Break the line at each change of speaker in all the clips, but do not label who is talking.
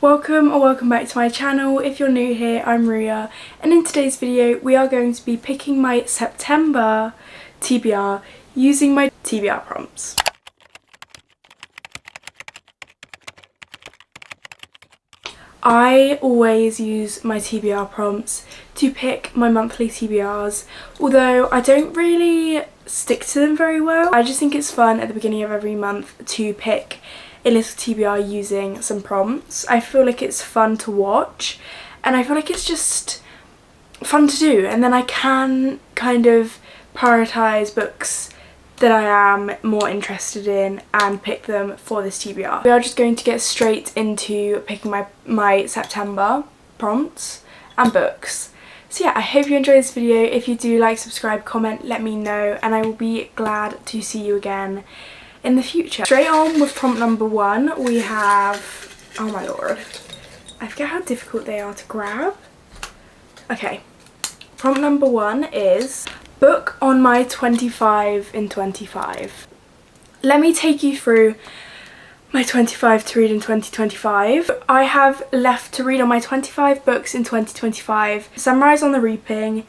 Welcome or welcome back to my channel. If you're new here, I'm Ria, and in today's video we are going to be picking my September TBR using my TBR prompts. I always use my TBR prompts to pick my monthly TBRs, although I don't really stick to them very well. I just think it's fun at the beginning of every month to pick a little TBR using some prompts. I feel like it's fun to watch and I feel like it's just fun to do, and then I can kind of prioritise books that I am more interested in and pick them for this TBR. We are just going to get straight into picking my September prompts and books. So yeah, I hope you enjoyed this video. If you do, like, subscribe, comment, let me know, and I will be glad to see you again in the future. Straight on with prompt number one, we have, oh my lord, I forget how difficult they are to grab. Okay, prompt number one is book on my 25 in 25. Let me take you through my 25 to read in 2025. I have left to read on my 25 books in 2025. Sunrise on the Reaping,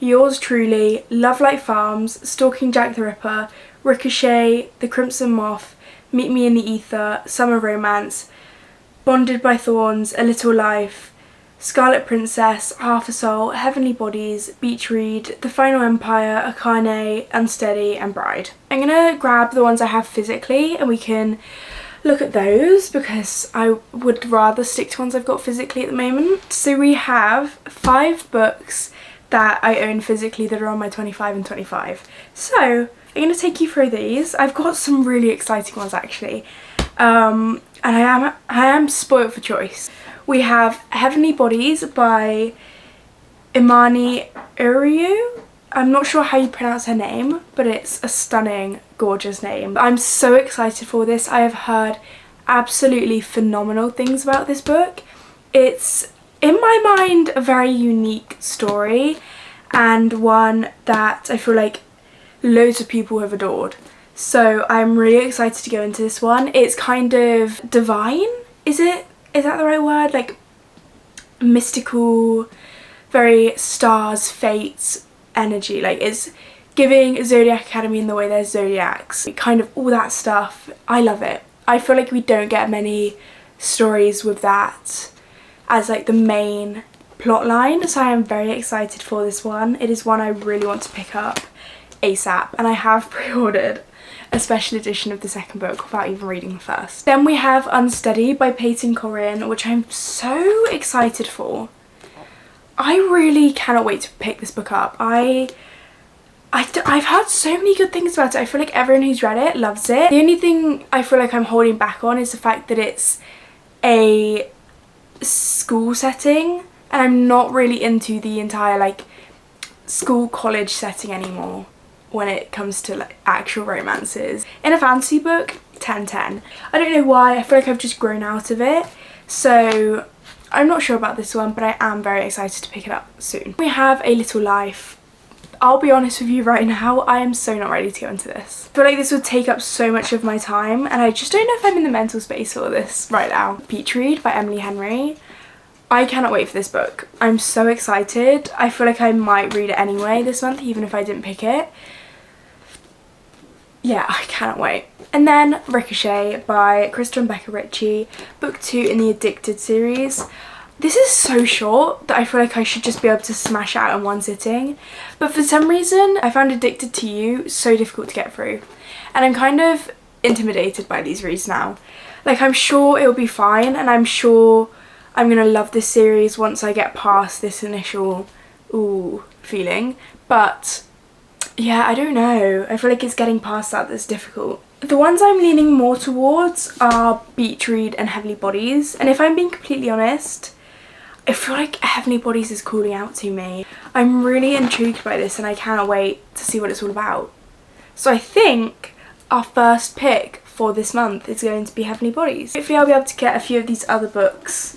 Yours Truly, Love Like Farms, Stalking Jack the Ripper, Ricochet, The Crimson Moth, Meet Me in the Ether, Summer Romance, Bonded by Thorns, A Little Life, Scarlet Princess, Half a Soul, Heavenly Bodies, Beach Read, The Final Empire, Akane, Unsteady, and Bride. I'm gonna grab the ones I have physically and we can look at those because I would rather stick to ones I've got physically at the moment. So we have 5 books that I own physically that are on my 25 and 25. So I'm going to take you through these. I've got some really exciting ones actually, and I am spoilt for choice. We have Heavenly Bodies by Imani Uriu. I'm not sure how you pronounce her name, but it's a stunning, gorgeous name. I'm so excited for this. I have heard absolutely phenomenal things about this book. It's, in my mind, a very unique story and one that I feel like loads of people have adored. So I'm really excited to go into this one. It's kind of divine, is that the right word? Like mystical, very stars, fates energy. Like it's giving Zodiac Academy in the way there's zodiacs, kind of all that stuff. I love it. I feel like we don't get many stories with that as like the main plot line, so I am very excited for this one. It is one I really want to pick up ASAP, and I have pre-ordered a special edition of the second book without even reading the first. Then we have Unsteady by Peyton Corin, which I'm so excited for. I really cannot wait to pick this book up. I've heard so many good things about it. I feel like everyone who's read it loves it. The only thing I feel like I'm holding back on is the fact that it's a school setting, and I'm not really into the entire like school college setting anymore when it comes to like actual romances. In a fantasy book, 10/10. I don't know why, I feel like I've just grown out of it, so I'm not sure about this one, but I am very excited to pick it up soon. We have A Little Life. I'll be honest with you right now, I am so not ready to go into this. I feel like this would take up so much of my time and I just don't know if I'm in the mental space for this right now. Beach Read by Emily Henry. I cannot wait for this book. I'm so excited. I feel like I might read it anyway this month, even if I didn't pick it. Yeah, I cannot wait. And then Ricochet by Krista and Becca Ritchie, book 2 in the Addicted series. This is so short that I feel like I should just be able to smash it out in one sitting. But for some reason, I found Addicted to You so difficult to get through. And I'm kind of intimidated by these reads now. Like, I'm sure it'll be fine, and I'm sure I'm gonna love this series once I get past this initial ooh feeling. But yeah, I don't know. I feel like it's getting past that that's difficult. The ones I'm leaning more towards are Beach Read and Heavenly Bodies. And if I'm being completely honest, I feel like Heavenly Bodies is calling out to me. I'm really intrigued by this and I cannot wait to see what it's all about. So I think our first pick for this month is going to be Heavenly Bodies. Hopefully I'll be able to get a few of these other books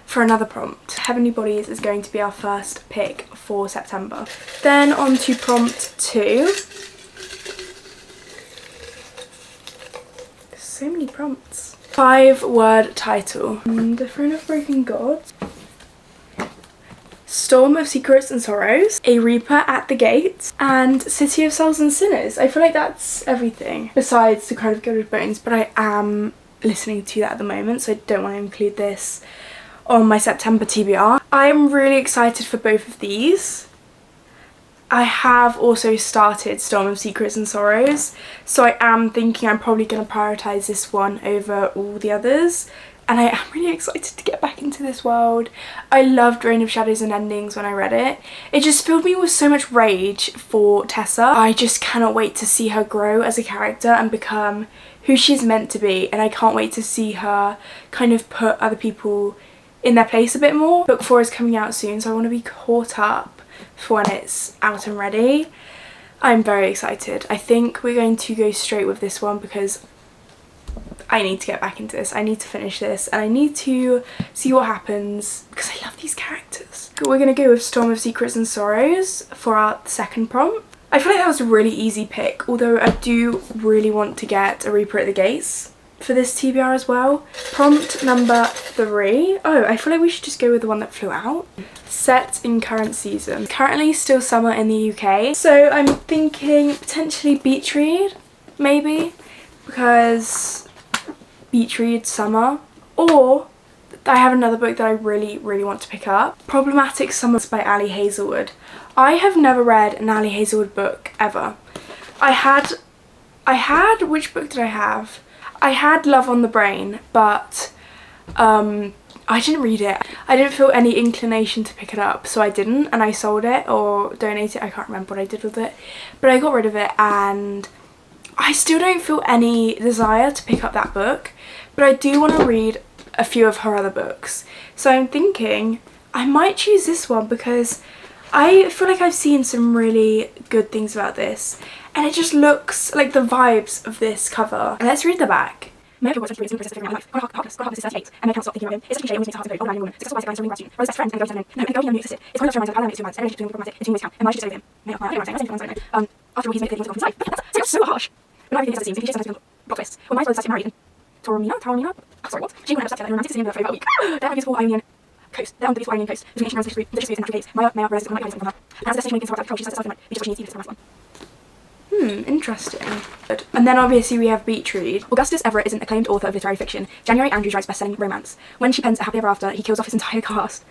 for another prompt. Heavenly Bodies is going to be our first pick for September. Then on to prompt 2. So many prompts. 5-word title. The Throne of Broken Gods. Storm of Secrets and Sorrows, A Reaper at the Gates, and City of Souls and Sinners. I feel like that's everything besides The Crown of Gilded Bones, but I am listening to that at the moment, so I don't want to include this on my September TBR. I am really excited for both of these. I have also started Storm of Secrets and Sorrows, so I am thinking I'm probably going to prioritise this one over all the others. And I am really excited to get back into this world. I loved Reign of Shadows and Endings when I read it. It just filled me with so much rage for Tessa. I just cannot wait to see her grow as a character and become who she's meant to be. And I can't wait to see her kind of put other people in their place a bit more. Book 4 is coming out soon, so I want to be caught up for when it's out and ready. I'm very excited. I think we're going to go straight with this one because I need to get back into this. I need to finish this and I need to see what happens because I love these characters. We're going to go with Storm of Secrets and Sorrows for our second prompt. I feel like that was a really easy pick, although I do really want to get A Reaper at the Gates for this TBR as well. Prompt number 3. Oh, I feel like we should just go with the one that flew out. Set in current season. Currently still summer in the UK, so I'm thinking potentially beach read, maybe, because beach read summer. Or I have another book that I really want to pick up, Problematic Summers by Ali Hazelwood. I have never read an Ali Hazelwood book ever. I had which book did I have? I had Love on the Brain, but I didn't read it. I didn't feel any inclination to pick it up, so I didn't, and I sold it or donated it. I can't remember what I did with it, but I got rid of it and I still don't feel any desire to pick up that book, but I do want to read a few of her other books. So I'm thinking I might choose this one because I feel like I've seen some really good things about this and it just looks like the vibes of this cover. And let's read the back. May I feel what's in the process of figuring out my life. Got a heart is 38, and I can't stop thinking about him. It's such a cliche, always makes a heart very old man and woman. Successful by a guy woman. Brothers best friends and goes to him. No, and the girl he only existed. It's one of those romance of how long it's 2 months. Every relationship between problematic, it's always count. And why should you with him? No, I don't know what I'm saying. After all, he's made clear things of his life. That's so harsh. But not everything is as it seems. If he just sometimes plot twists. Well, my brother's actually married. Taormina? Oh, sorry, what? She went up together in romantic scene for about a week. They're on the beautiful Ionian coast. They're on the beautiful Ionian coast. Between ancient Rome's history, the districts and natural caves. Maya realizes it might be from her. And as the destination begins to control, she starts to self-demand, which is what she needs to the last one. Interesting. Good. And then obviously we have beach read. Augustus Everett is an acclaimed author of literary fiction. January Andrews writes best-selling romance. When she pens A Happily Ever After, he kills off his entire cast.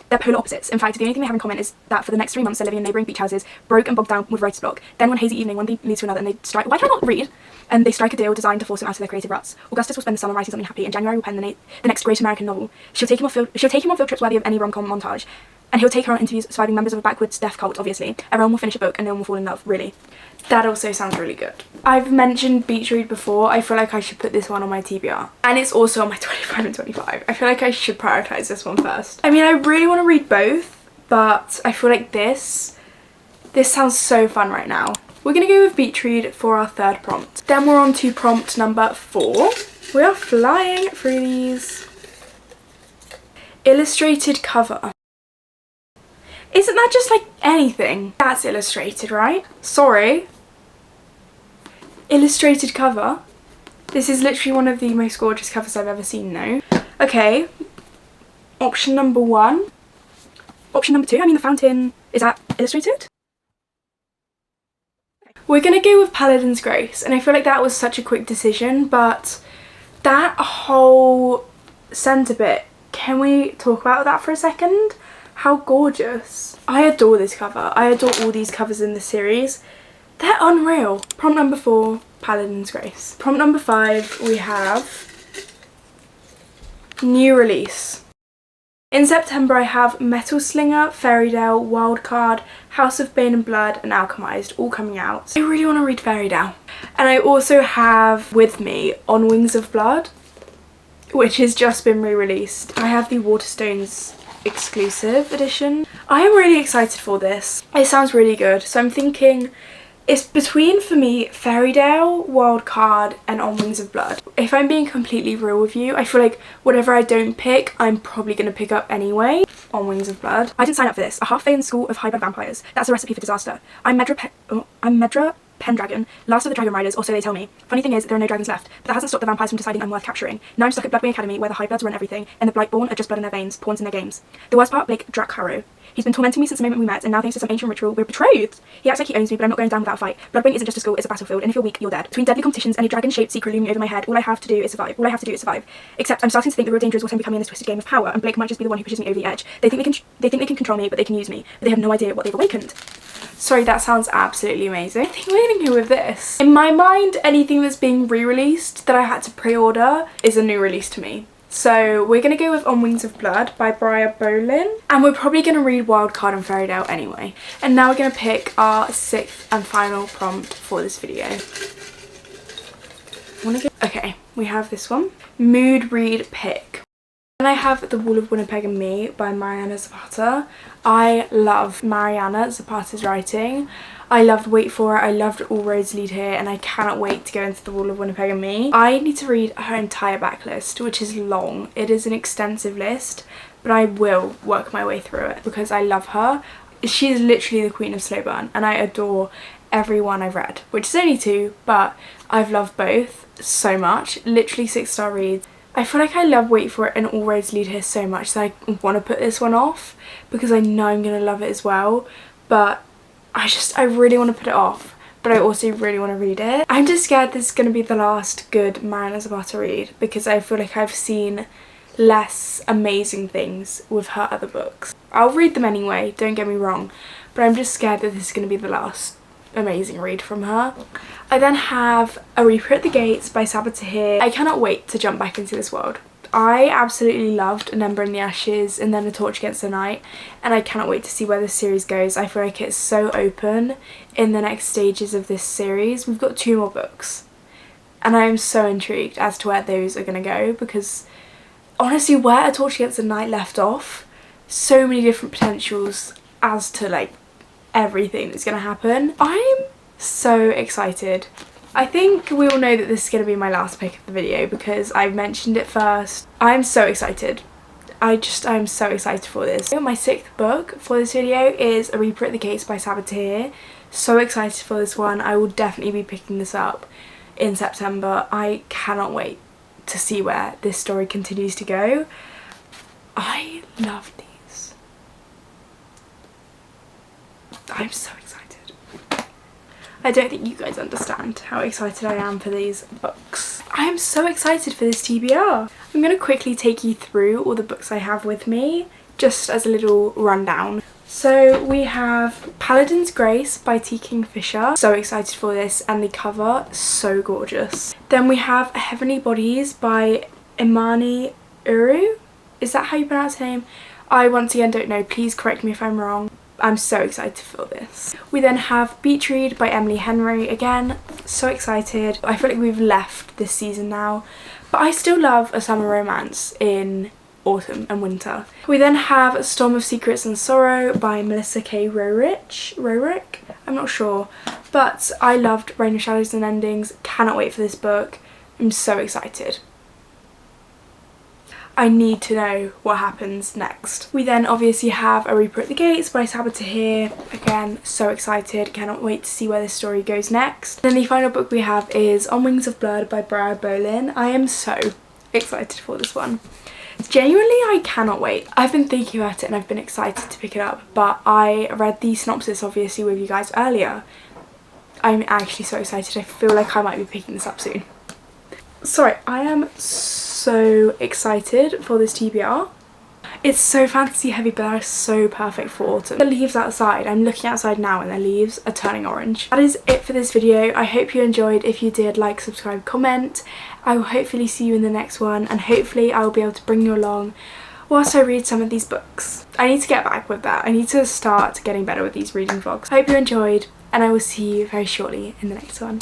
They're polar opposites. In fact, the only thing they have in common is that for the next 3 months they're living in neighbouring beach houses, broke and bogged down with writer's block. Then one hazy evening, one thing leads to another and they strike— why can I not read? And they strike a deal designed to force them out of their creative ruts. Augustus will spend the summer writing something happy, and January will pen the next great American novel. She'll take him on field trips worthy of any rom-com montage. And he'll take her on interviews surviving members of a backwoods death cult, obviously. Everyone will finish a book and no one will fall in love, really. That also sounds really good. I've mentioned beach read before. I feel like I should put this one on my TBR. And it's also on my 25 and 25. I feel like I should prioritise this one first. I mean, I really want to read both, but I feel like this sounds so fun right now. We're going to go with beach read for our third prompt. Then we're on to prompt number 4. We are flying through these. Illustrated cover. Isn't that just like anything? That's illustrated, right? Sorry. Illustrated cover. This is literally one of the most gorgeous covers I've ever seen though. Okay. Option number 1. Option number 2, I mean the fountain, is that illustrated? We're gonna go with Paladin's Grace, and I feel like that was such a quick decision, but that whole centre bit, can we talk about that for a second? How gorgeous. I adore this cover. I adore all these covers in the series. They're unreal. Prompt number 4, Paladin's Grace. Prompt number 5, we have new release. In September I have Metal Slinger, Fairytale, Wildcard, House of Bane and Blood and Alchemized all coming out. I really want to read Fairytale. And I also have with me On Wings of Blood, which has just been re-released. I have the Waterstones exclusive edition. I am really excited for this. It sounds really good. So I'm thinking it's between, for me, Fairytale, Wildcard and On Wings of Blood. If I'm being completely real with you, I feel like whatever I don't pick, I'm probably going to pick up anyway. On Wings of Blood. I didn't sign up for this. A half-fae in school of hybrid vampires. That's a recipe for disaster. I'm Medra Pendragon, last of the dragon riders, or so they tell me. Funny thing is, there are no dragons left, but that hasn't stopped the vampires from deciding I'm worth capturing. Now I'm stuck at Bloodwing Academy, where the Highbloods run everything, and the Blightborn are just blood in their veins, pawns in their games. The worst part, Blake Dracarrow. He's been tormenting me since the moment we met, and now thanks to some ancient ritual, we're betrothed. He acts like he owns me, but I'm not going down without a fight. Bloodwing isn't just a school, it's a battlefield, and if you're weak, you're dead. Between deadly competitions and a dragon-shaped secret looming over my head, all I have to do is survive. Except I'm starting to think the real danger is what I'm becoming in this twisted game of power, and Blake might just be the one who pushes me over the edge. They think they can control me, but they can use me. But they have no idea what they've awakened. Sorry, that sounds absolutely amazing. I think we're gonna go with this. In my mind, anything that's being re-released that I had to pre-order is a new release to me. So we're going to go with On Wings of Blood by Briar Bolin. And we're probably going to read Wildcard and Fairy Tale anyway. And now we're going to pick our 6th and final prompt for this video. Okay, we have this one. Mood Read Pick. Then I have The Wall of Winnipeg and Me by Mariana Zapata. I love Mariana Zapata's writing. I loved Wait For It, I loved All Roads Lead Here, and I cannot wait to go into The Wall of Winnipeg and Me. I need to read her entire backlist, which is long. It is an extensive list, but I will work my way through it because I love her. She is literally the queen of slow burn, and I adore every one I've read, which is only 2, but I've loved both so much. Literally 6-star reads. I feel like I love Wait For It and All Roads Lead Here so much that I want to put this one off because I know I'm going to love it as well, but I really want to put it off, but I also really want to read it. I'm just scared this is going to be the last good Mariana Zapata read because I feel like I've seen less amazing things with her other books. I'll read them anyway, don't get me wrong, but I'm just scared that this is going to be the last amazing read from her. I then have A Reaper at the Gates by Sabaa Tahir. I cannot wait to jump back into this world. I absolutely loved An Ember in the Ashes and then A Torch Against the Night, and I cannot wait to see where this series goes. I feel like it's so open in the next stages of this series. We've got 2 more books and I am so intrigued as to where those are going to go because honestly, where A Torch Against the Night left off, so many different potentials as to like everything that's going to happen. I'm so excited. I think we all know that this is going to be my last pick of the video because I mentioned it first. I'm so excited. I'm so excited for this. My 6th book for this video is A Reaper at the Gates by Sabaa Tahir. So excited for this one. I will definitely be picking this up in September. I cannot wait to see where this story continues to go. I love these. I'm so excited. I don't think you guys understand how excited I am for these books. I am so excited for this TBR. I'm going to quickly take you through all the books I have with me, just as a little rundown. So we have Paladin's Grace by T. Kingfisher. So excited for this, and the cover, so gorgeous. Then we have Heavenly Bodies by Imani Uru. Is that how you pronounce her name? I once again don't know, please correct me if I'm wrong. I'm so excited for this. We then have Beach Read by Emily Henry. Again, so excited. I feel like we've left this season now, but I still love a summer romance in autumn and winter. We then have Storm of Secrets and Sorrow by Melissa K. Rorick? I'm not sure, but I loved Rain of Shadows and Endings. Cannot wait for this book. I'm so excited. I need to know what happens next. We then obviously have A Reaper at the Gates by Sabaa Tahir. Again, so excited, cannot wait to see where this story goes next. Then the final book we have is On Wings of Blood by Briar Bolin. I am so excited for this one. Genuinely, I cannot wait. I've been thinking about it and I've been excited to pick it up, but I read the synopsis obviously with you guys earlier. I'm actually so excited. I feel like I might be picking this up soon. Sorry, I am so excited for this TBR. It's so fantasy heavy, but that is so perfect for autumn. The leaves outside, I'm looking outside now and the leaves are turning orange. That is it for this video. I hope you enjoyed. If you did, like, subscribe, comment. I will hopefully see you in the next one, and hopefully I will be able to bring you along whilst I read some of these books. I need to get back with that. I need to start getting better with these reading vlogs. I hope you enjoyed, and I will see you very shortly in the next one.